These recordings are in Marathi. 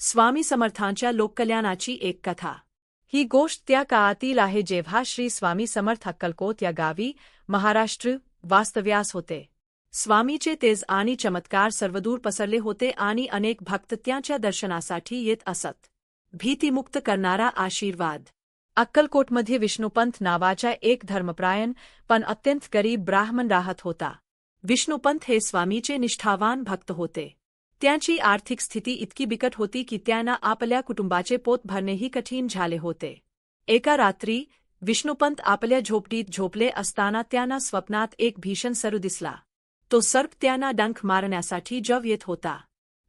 स्वामी समर्थांच्या लोककल्याणाची एक कथा। ही गोष्ट त्या काळातील आहे जेव्हा श्री स्वामी समर्थ अक्कलकोट या गावी महाराष्ट्र वास्तव्यास होते। स्वामीचे तेज आणि चमत्कार सर्वदूर पसरले होते आणि अनेक भक्त त्यांच्या दर्शनासाठी येत असत। भीतीमुक्त करणारा आशीर्वाद। अक्कलकोटमध्ये विष्णुपंत नावाचा एक धर्मप्रायण पण अत्यंत गरीब ब्राह्मण राहत होता। विष्णुपंत हे स्वामीचे निष्ठावान भक्त होते। त्यांची आर्थिक स्थिती इतकी बिकट होती की त्यांना आपल्या कुटुंबाचे पोट भरणेही कठीण झाले होते। एका रात्री विष्णुपंत आपल्या झोपडीत झोपले असताना त्यांना स्वप्नात एक भीषण सर्प दिसला। तो सर्प त्यांना डंख मारण्यासाठी जवळ येत होता।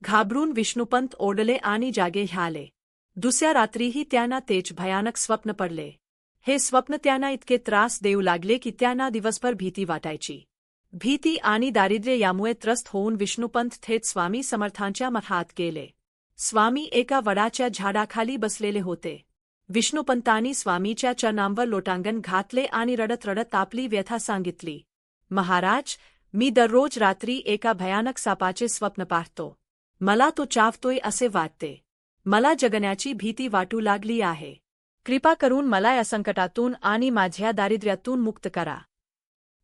घाबरून विष्णुपंत ओरडले आणि जागे झाले। दुसऱ्या रात्रीही त्यांना तेच भयानक स्वप्न पडले। हे स्वप्न त्यांना इतके त्रास देऊ लागले की त्यांना दिवसभर भीती वाटायची। भीती आणि दारिद्र्य यामुळे त्रस्त होऊन विष्णुपंत थेट स्वामी समर्थांच्या मठात गेले। स्वामी एका वडाच्या झाडाखाली बसलेले होते। विष्णुपंतांनी स्वामीच्या चरणांवर लोटांगण घातले आणि रडत रडत आपली व्यथा सांगितली। महाराज, मी दररोज रात्री एका भयानक सापाचे स्वप्न पाहतो। मला तो चावतोय असे वाटते। मला जगण्याची भीती वाटू लागली आहे। कृपा करून मला या संकटातून आणि माझ्या दारिद्र्यातून मुक्त करा।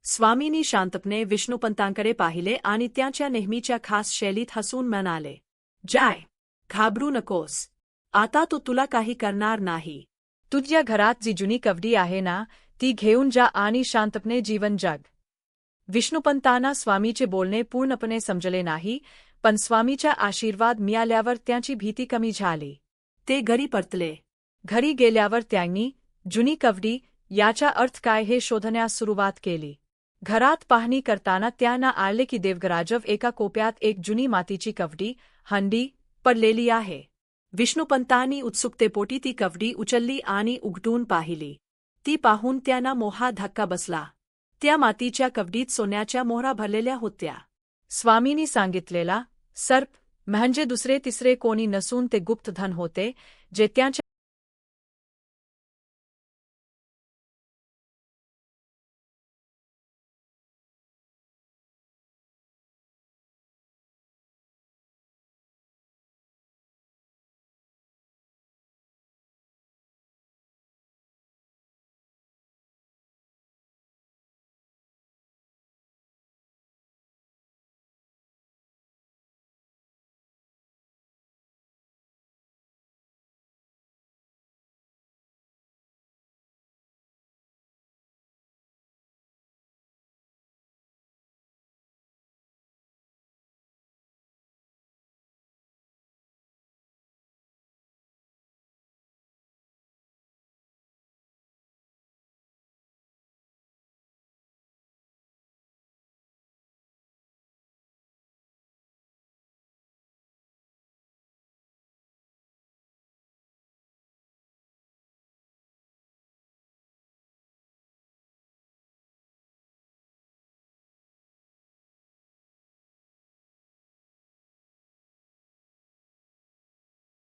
स्वामींनी शांतपणे विष्णुपंतांकडे पाहिले आणि त्यांच्या नेहमीच्या खास शैलीत हसून म्हणाले, "जय, घाबरू नकोस। आता तो तुला काही करणार नाही। तुझ्या घरात जी जुनी कवडी आहे ना, ती घेऊन जा आणि शांतपणे जीवन जग." विष्णुपंतांना स्वामीचे बोलणे पूर्णपणे समजले नाही, पण स्वामीचा आशीर्वाद मिळाल्यावर त्यांची भीती कमी झाली। ते घरी परतले। घरी गेल्यावर त्यांनी जुनी कवडी याचा अर्थ काय हे शोधण्यास सुरुवात केली। घरात पाहणी करताना त्यांना आले की देवघराजवळ एका कोपऱ्यात एक जुनी मातीची कवडी हंडी पडलेली आहे। विष्णुपंतांनी उत्सुकतेपोटी ती कवडी उचलली आणि उघडून पाहिली। ती पाहून त्यांना मोठा धक्का बसला। त्या मातीच्या कवडीत सोन्याच्या मोहरा भरलेल्या होत्या। स्वामींनी सांगितलेला सर्प म्हणजे दुसरे तिसरे कोणी नसून ते गुप्तधन होते, जे त्यांच्या